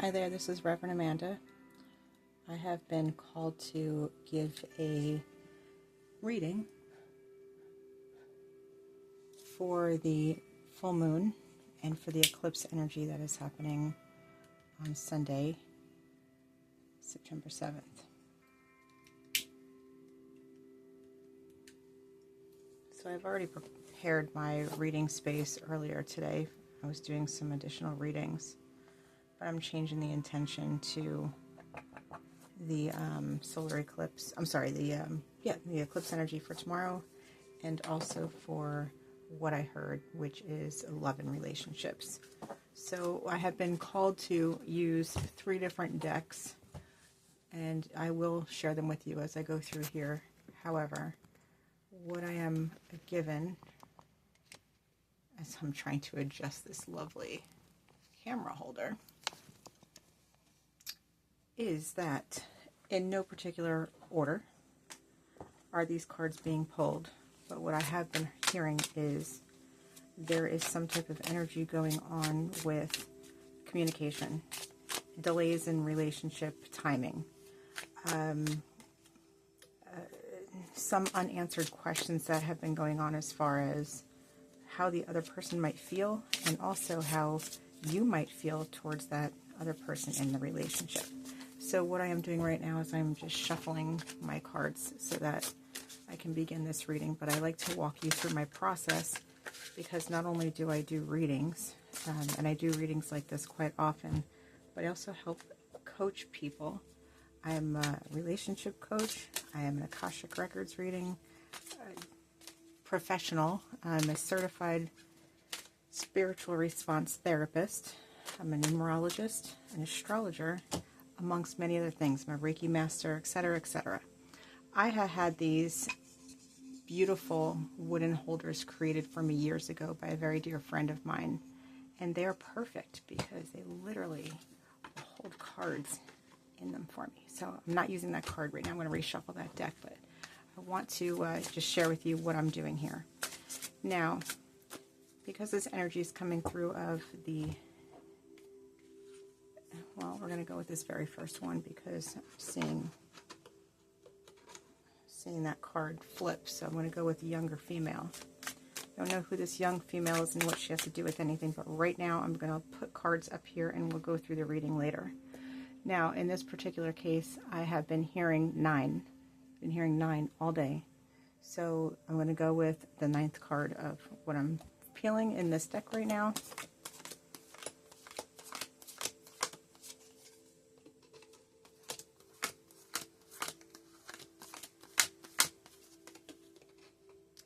Hi there, this is Reverend Amanda. I have been called to give a reading for the full moon and for the eclipse energy that is happening on Sunday, September 7th. So I've already prepared my reading space earlier today. I was doing some additional readings, but I'm changing the intention to the solar eclipse. I'm sorry, the eclipse energy for tomorrow, and also for what I heard, which is love and relationships. So I have been called to use 3 different decks, and I will share them with you as I go through here. However, what I am given, as I'm trying to adjust this lovely camera holder, is that in no particular order are these cards being pulled, but what I have been hearing is there is some type of energy going on with communication, delays in relationship timing, some unanswered questions that have been going on as far as how the other person might feel, and also how you might feel towards that other person in the relationship. So what I am doing right now is I'm just shuffling my cards so that I can begin this reading, but I like to walk you through my process, because not only do I do readings, and I do readings like this quite often, but I also help coach people. I'm a relationship coach. I am an Akashic Records reading professional. I'm a certified spiritual response therapist. I'm a numerologist, an astrologer, amongst many other things. I'm a Reiki master, etc., etc. I have had these beautiful wooden holders created for me years ago by a very dear friend of mine, and they are perfect because they literally hold cards in them for me. So I'm not using that card right now. I'm going to reshuffle that deck, but I want to just share with you what I'm doing here. Now, because this energy is coming through of the, well, we're going to go with this very first one because I'm seeing that card flip, so I'm going to go with the younger female. I don't know who this young female is and what she has to do with anything, but right now I'm going to put cards up here and we'll go through the reading later. Now, in this particular case, I have been hearing 9. Been hearing 9 all day. So I'm going to go with the 9th card of what I'm peeling in this deck right now.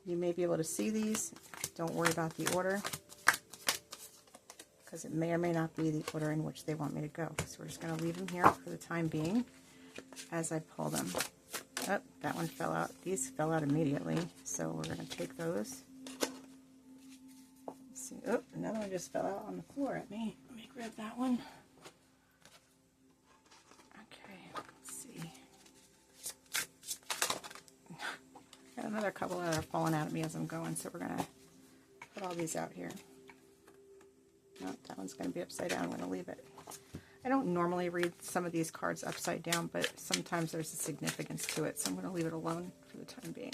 You may be able to see these. Don't worry about the order, because it may or may not be the order in which they want me to go. So we're just going to leave them here for the time being as I pull them. Oh, that one fell out. These fell out immediately, so we're going to take those. Let's see. Oh, another one just fell out on the floor at me. Let me grab that one. Okay, let's see. Got another couple that are falling out at me as I'm going, so we're going to put all these out here. No, that one's going to be upside down. I'm going to leave it. I don't normally read some of these cards upside down, but sometimes there's a significance to it, so I'm going to leave it alone for the time being.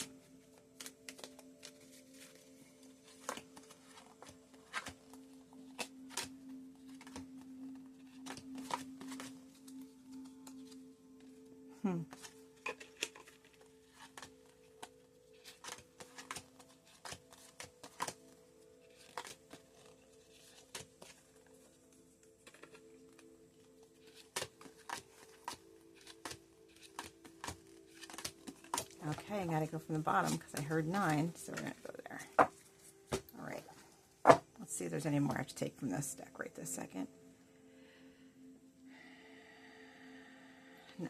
Okay, I got to go from the bottom because I heard 9, so we're going to go there. All right. Let's see if there's any more I have to take from this deck right this second. No.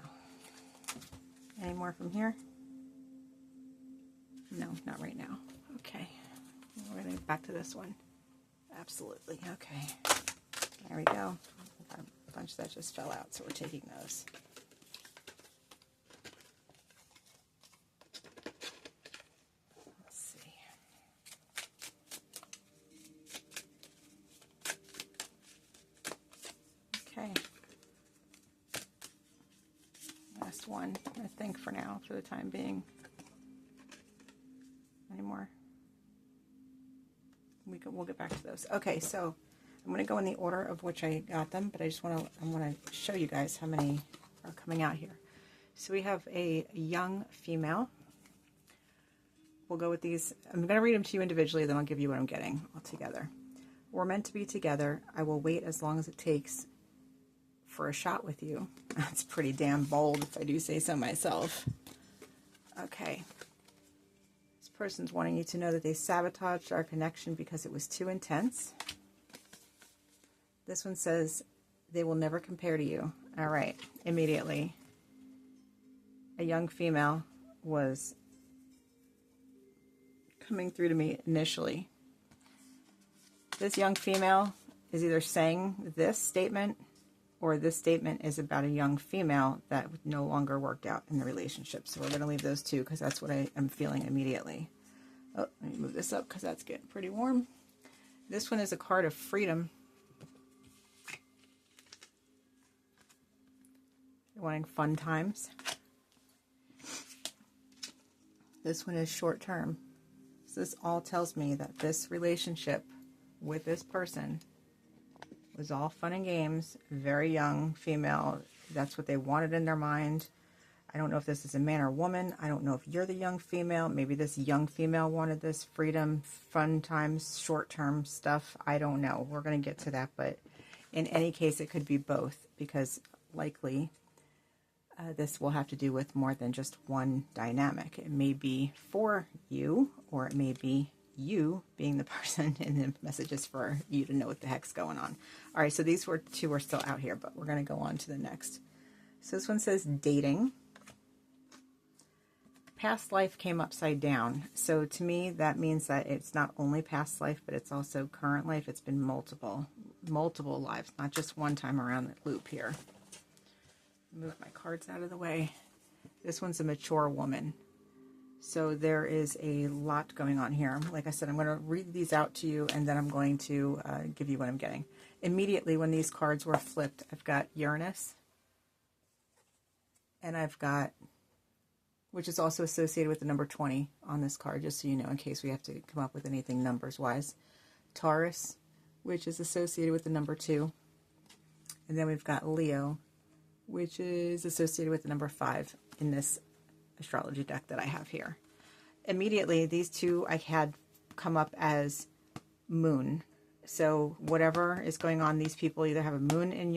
Any more from here? No, not right now. Okay. We're going to get back to this one. Absolutely. Okay. There we go. Got a bunch that just fell out, so we're taking those. Okay, just one, I think, for now, for the time being. Anymore. We'll get back to those. Okay, so I'm going to go in the order of which I got them, but I want to show you guys how many are coming out here. So we have a young female. We'll go with these. I'm going to read them to you individually, then I'll give you what I'm getting all together. We're meant to be together. I will wait as long as it takes for a shot with you. That's pretty damn bold, if I do say so myself. Okay. This person's wanting you to know that they sabotaged our connection because it was too intense. This one says they will never compare to you. All right. Immediately, a young female was coming through to me initially. This young female is either saying this statement, or this statement is about a young female that no longer worked out in the relationship. So we're going to leave those two because that's what I am feeling immediately. Oh, let me move this up because that's getting pretty warm. This one is a card of freedom. You're wanting fun times. This one is short term. So this all tells me that this relationship with this person was all fun and games, very young female. That's what they wanted in their mind. I don't know if this is a man or woman. I don't know if you're the young female. Maybe this young female wanted this freedom, fun times, short-term stuff. I don't know. We're going to get to that, but in any case, it could be both, because likely this will have to do with more than just one dynamic. It may be for you, or it may be you being the person, and the message is for you to know what the heck's going on. All right, so these two are still out here, but we're going to go on to the next. So this one says dating. Past life came upside down. So to me, that means that it's not only past life, but it's also current life. It's been multiple lives, not just one time around the loop here. Move my cards out of the way. This one's a mature woman. So there is a lot going on here. Like I said, I'm going to read these out to you, and then I'm going to give you what I'm getting. Immediately when these cards were flipped, I've got Uranus, and I've got, which is also associated with the number 20 on this card, just so you know, in case we have to come up with anything numbers-wise. Taurus, which is associated with the number 2. And then we've got Leo, which is associated with the number 5 in this astrology deck that I have here. Immediately, these two I had come up as moon. So whatever is going on, these people either have a moon in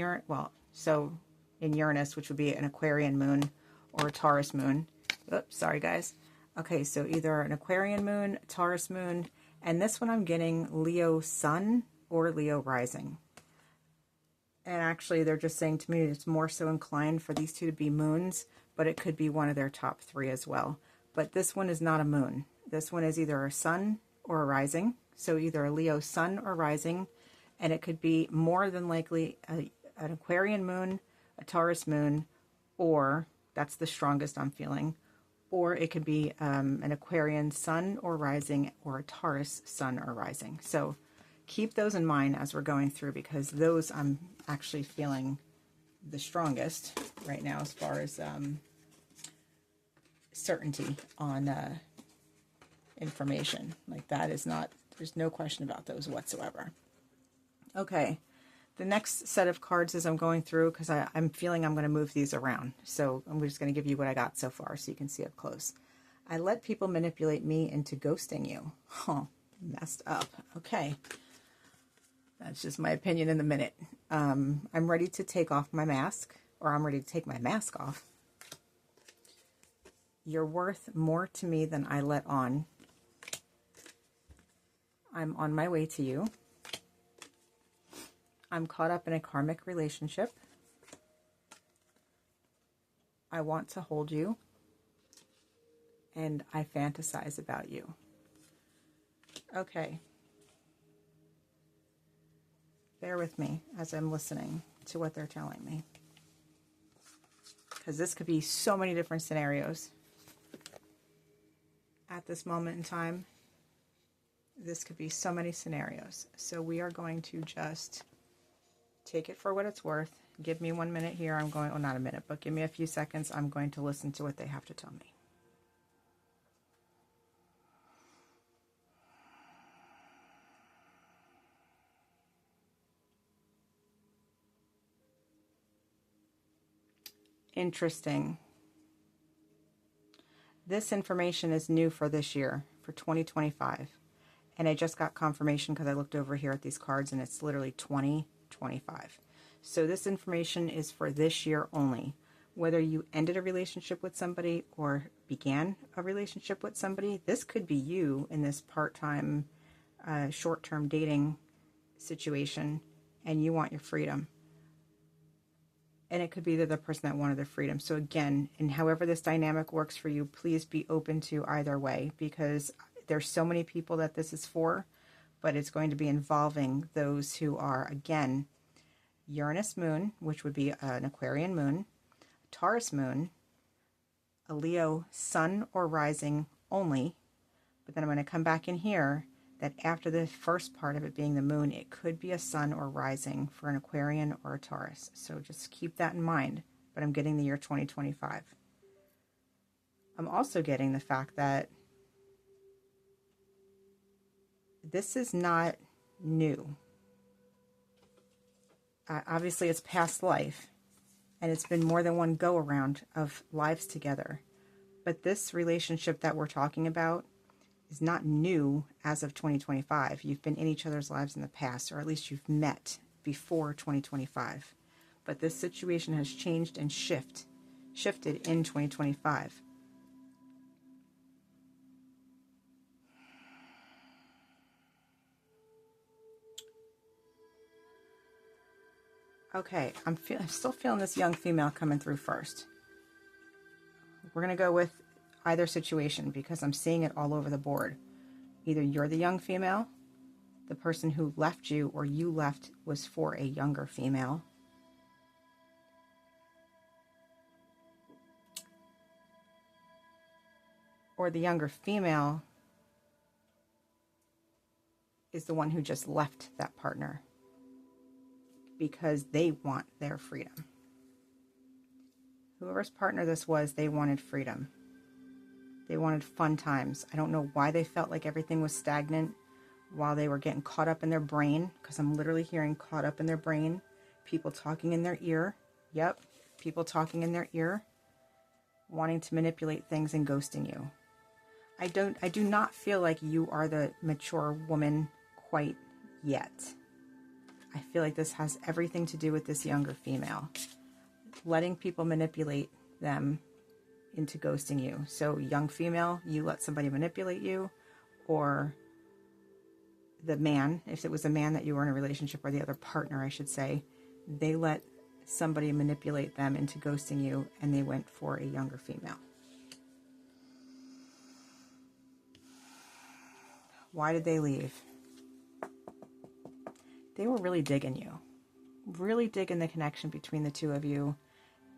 in Uranus, which would be an Aquarian moon, or a Taurus moon. Oops, sorry guys. Okay, so either an Aquarian moon, a Taurus moon, and this one I'm getting Leo sun or Leo rising. And actually, they're just saying to me it's more so inclined for these two to be moons, but it could be one of their top 3 as well. But this one is not a moon. This one is either a sun or a rising. So either a Leo sun or rising, and it could be more than likely an Aquarian moon, a Taurus moon, or that's the strongest I'm feeling, or it could be an Aquarian sun or rising, or a Taurus sun or rising. So keep those in mind as we're going through, because those I'm actually feeling the strongest right now as far as certainty on information. Like that is not, there's no question about those whatsoever. Okay, the next set of cards as I'm going through, because I'm feeling I'm going to move these around. So I'm just going to give you what I got so far so you can see up close. I let people manipulate me into ghosting you. Oh, messed up. Okay. That's just my opinion in the minute. I'm ready to take off my mask, or I'm ready to take my mask off. You're worth more to me than I let on. I'm on my way to you. I'm caught up in a karmic relationship. I want to hold you. And I fantasize about you. Okay. Bear with me as I'm listening to what they're telling me, because this could be so many different scenarios at this moment in time. This could be so many scenarios. So we are going to just Take it for what it's worth. Give me 1 minute here. I'm going, oh, not a minute, but give me a few seconds. I'm going to listen to what they have to tell me. Interesting. This information is new for this year, for 2025. And I just got confirmation because I looked over here at these cards and it's literally 2025. So this information is for this year only. Whether you ended a relationship with somebody or began a relationship with somebody, this could be you in this part-time, short-term dating situation, and you want your freedom. And it could be the other person that wanted their freedom. So again, and however this dynamic works for you, please be open to either way, because there's so many people that this is for, but it's going to be involving those who are, again, Uranus moon, which would be an Aquarian moon, a Taurus moon, a Leo sun or rising only. But then I'm going to come back in here that after the first part of it being the moon, it could be a sun or rising for an Aquarian or a Taurus. So just keep that in mind. But I'm getting the year 2025. I'm also getting the fact that this is not new. Obviously, it's past life, and it's been more than one go-around of lives together. But this relationship that we're talking about is not new as of 2025. You've been in each other's lives in the past, or at least you've met before 2025. But this situation has changed and shifted in 2025. Okay, I'm still feeling this young female coming through first. We're going to go with either situation because I'm seeing it all over the board. Either you're the young female, the person who left you or you left was for a younger female. Or the younger female is the one who just left that partner because they want their freedom. Whoever's partner this was, they wanted freedom. They wanted fun times. I don't know why they felt like everything was stagnant while they were getting caught up in their brain, because I'm literally hearing caught up in their brain, people talking in their ear. Yep, people talking in their ear, wanting to manipulate things and ghosting you. I do not feel like you are the mature woman quite yet. I feel like this has everything to do with this younger female. Letting people manipulate them into ghosting you. So young female, you let somebody manipulate you, or the man, if it was a man that you were in a relationship, or the other partner, I should say, they let somebody manipulate them into ghosting you, and they went for a younger female. Why did they leave? They were really digging you. Really digging the connection between the two of you,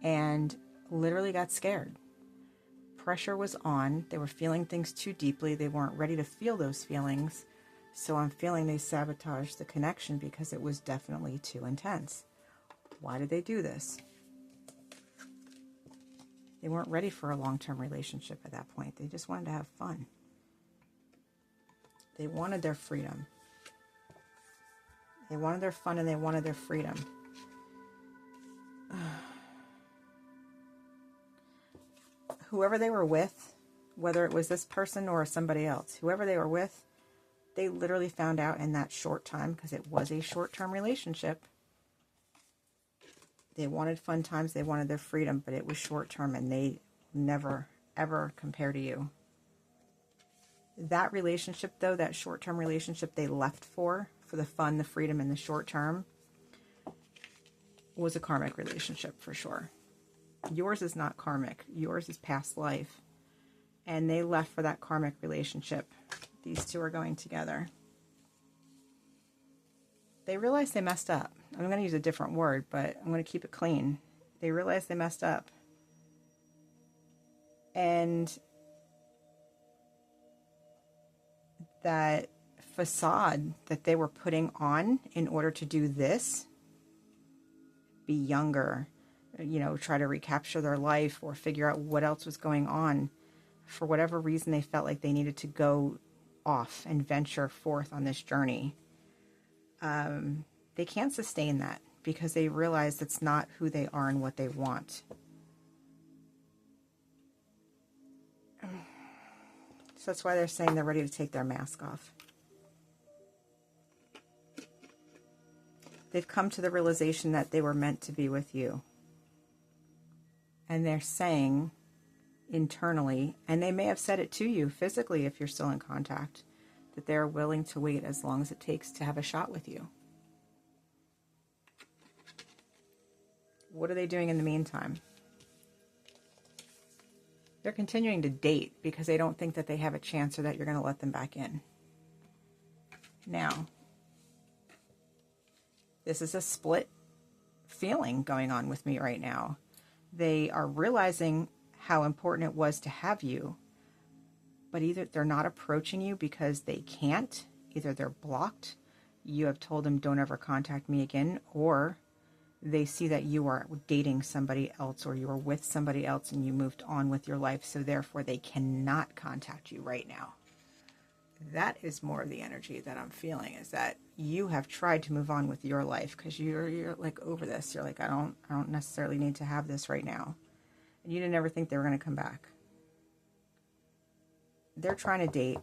and literally got scared. Pressure was on. They were feeling things too deeply. They weren't ready to feel those feelings. So I'm feeling they sabotaged the connection because it was definitely too intense. Why did they do this? They weren't ready for a long-term relationship at that point. They just wanted to have fun. They wanted their freedom. They wanted their fun and they wanted their freedom. Whoever they were with, whether it was this person or somebody else, whoever they were with, they literally found out in that short time, because it was a short-term relationship. They wanted fun times, they wanted their freedom, but it was short-term, and they never, ever compare to you. That relationship, though, that short-term relationship they left for the fun, the freedom, and the short-term, was a karmic relationship for sure. Yours is not karmic. Yours is past life. And they left for that karmic relationship. These two are going together. They realized they messed up. I'm going to use a different word, but I'm going to keep it clean. They realized they messed up. And that facade that they were putting on in order to do this be younger, try to recapture their life or figure out what else was going on. For whatever reason, they felt like they needed to go off and venture forth on this journey. They can't sustain that because they realize it's not who they are and what they want. So that's why they're saying they're ready to take their mask off. They've come to the realization that they were meant to be with you. And they're saying internally, and they may have said it to you physically if you're still in contact, that they're willing to wait as long as it takes to have a shot with you. What are they doing in the meantime? They're continuing to date because they don't think that they have a chance or that you're going to let them back in. Now, this is a split feeling going on with me right now. They are realizing how important it was to have you, but either they're not approaching you because they can't, either they're blocked, you have told them don't ever contact me again, or they see that you are dating somebody else or you are with somebody else and you moved on with your life, so therefore they cannot contact you right now. That is more of the energy that I'm feeling, is that you have tried to move on with your life because you're like over this. You're like, I don't necessarily need to have this right now. And you didn't ever think they were going to come back. They're trying to date.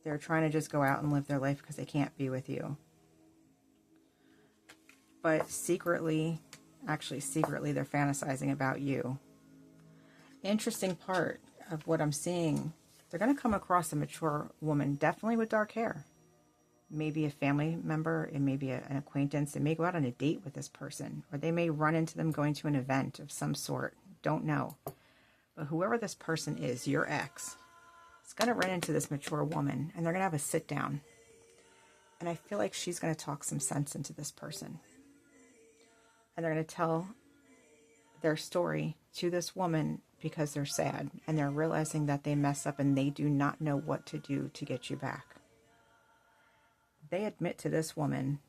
They're trying to just go out and live their life because they can't be with you. But secretly, they're fantasizing about you. Interesting part of what I'm seeing, they're going to come across a mature woman, definitely with dark hair. Maybe a family member, it may be an acquaintance. They may go out on a date with this person, or they may run into them going to an event of some sort. Don't know. But whoever this person is, your ex, is going to run into this mature woman, and they're going to have a sit down. And I feel like she's going to talk some sense into this person. And they're going to tell their story to this woman because they're sad and they're realizing that they mess up and they do not know what to do to get you back. They admit to this woman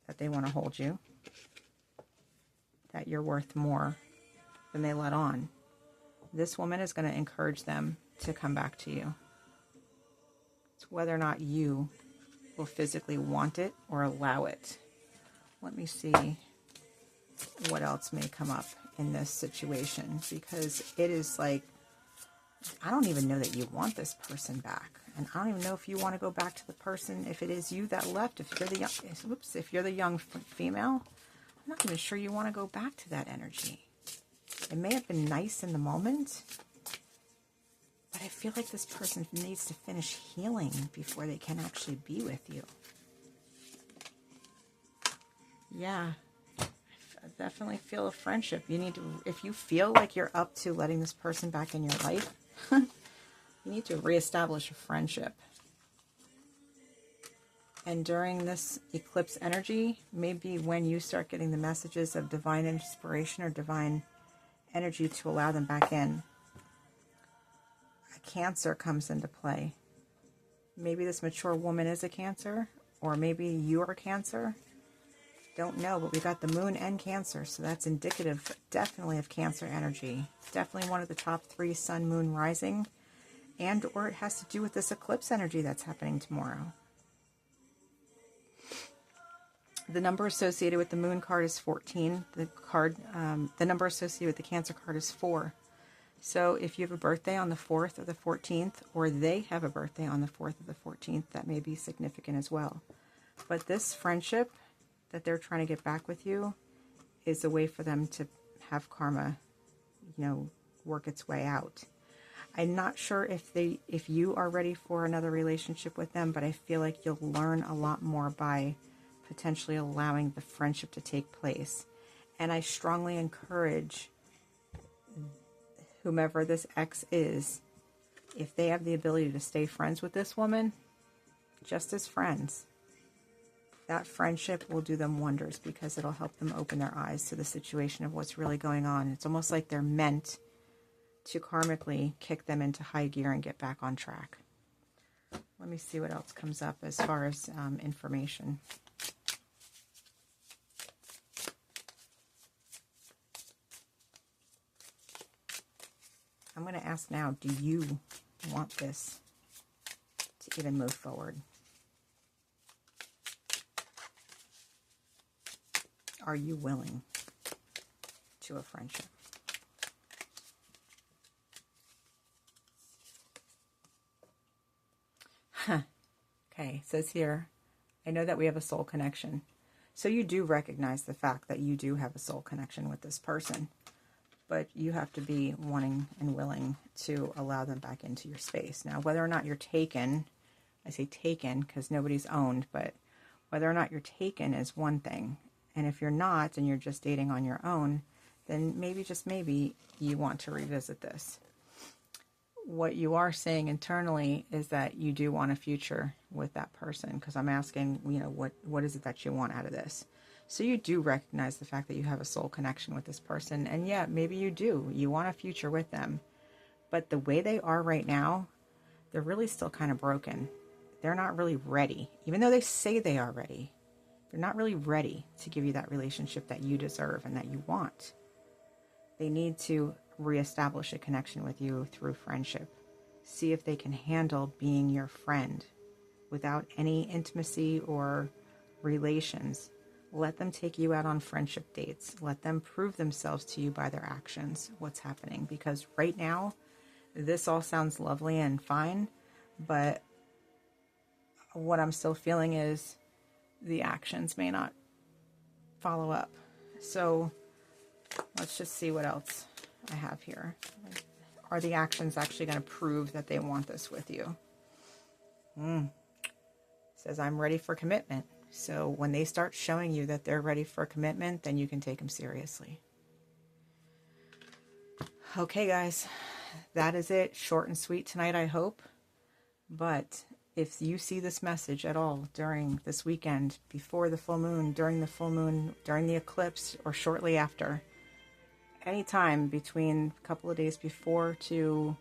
that they want to hold you, that you're worth more than they let on. This woman is going to encourage them to come back to you. It's whether or not you will physically want it or allow it. Let me see what else may come up in this situation, because it is like, I don't even know that you want this person back. And I don't even know if you want to go back to the person, if it is you that left, if you're the young female, I'm not even sure you want to go back to that energy. It may have been nice in the moment, but I feel like this person needs to finish healing before they can actually be with you. Yeah, I definitely feel a friendship. You need to, if you feel like you're up to letting this person back in your life, you need to reestablish a friendship. And during this eclipse energy, maybe when you start getting the messages of divine inspiration or divine energy to allow them back in, a Cancer comes into play. Maybe this mature woman is a Cancer, or maybe you're a Cancer. Don't know, but we got the moon and Cancer, so that's indicative definitely of Cancer energy. Definitely one of the top 3 sun, moon, rising, and or it has to do with this eclipse energy that's happening tomorrow. The number associated with the moon card is 14. The number associated with the Cancer card is 4. So if you have a birthday on the 4th or the 14th, or they have a birthday on the 4th or the 14th, that may be significant as well. But this friendship that they're trying to get back with you is a way for them to have karma, work its way out. I'm not sure if you are ready for another relationship with them, but I feel like you'll learn a lot more by potentially allowing the friendship to take place. And I strongly encourage whomever this ex is, if they have the ability to stay friends with this woman, just as friends, that friendship will do them wonders, because it'll help them open their eyes to the situation of what's really going on. It's almost like they're meant to karmically kick them into high gear and get back on track. Let me see what else comes up as far as information. I'm going to ask now, do you want this to even move forward? Are you willing to a friendship? Okay, it says here, I know that we have a soul connection. So you do recognize the fact that you do have a soul connection with this person. But you have to be wanting and willing to allow them back into your space. Now, whether or not you're taken, I say taken because nobody's owned, but whether or not you're taken is one thing. And if you're not, and you're just dating on your own, then maybe, just maybe, you want to revisit this. What you are saying internally is that you do want a future with that person, because I'm asking, what is it that you want out of this? So you do recognize the fact that you have a soul connection with this person. And yeah, maybe you do. You want a future with them. But the way they are right now, they're really still kind of broken. They're not really ready. Even though they say they are ready, they're not really ready to give you that relationship that you deserve and that you want. They need to reestablish a connection with you through friendship. See if they can handle being your friend without any intimacy or relations. Let them take you out on friendship dates. Let them prove themselves to you by their actions, what's happening. Because right now, this all sounds lovely and fine, but what I'm still feeling is the actions may not follow up. So let's just see what else I have here. Are the actions actually going to prove that they want this with you? Says, I'm ready for commitment. So when they start showing you that they're ready for commitment, then you can take them seriously. Okay, guys, that is it. Short and sweet tonight, I hope. But if you see this message at all during this weekend, before the full moon, during the eclipse, or shortly after, anytime between a couple of days before to,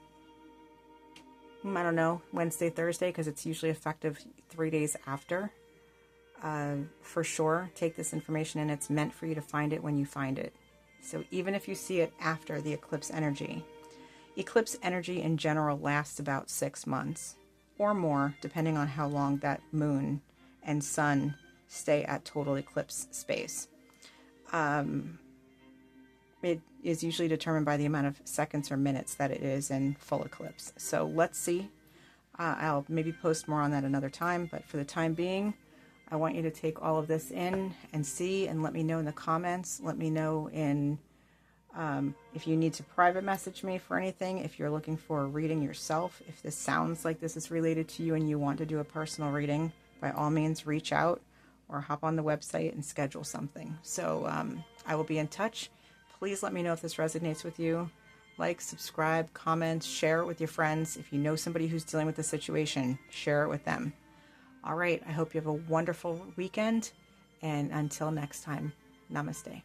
I don't know, Wednesday, Thursday, because it's usually effective 3 days after, for sure, take this information, and it's meant for you to find it when you find it. So even if you see it after the eclipse energy in general lasts about 6 months or more, depending on how long that moon and sun stay at total eclipse space. It is usually determined by the amount of seconds or minutes that it is in full eclipse. So let's see. I'll maybe post more on that another time, but for the time being, I want you to take all of this in and see, and let me know in the comments. Let me know in if you need to private message me for anything, if you're looking for a reading yourself, if this sounds like this is related to you and you want to do a personal reading, by all means reach out or hop on the website and schedule something. So I will be in touch. Please let me know if this resonates with you. Like, subscribe, comment, share it with your friends. If you know somebody who's dealing with the situation, share it with them. All right, I hope you have a wonderful weekend, and until next time, namaste.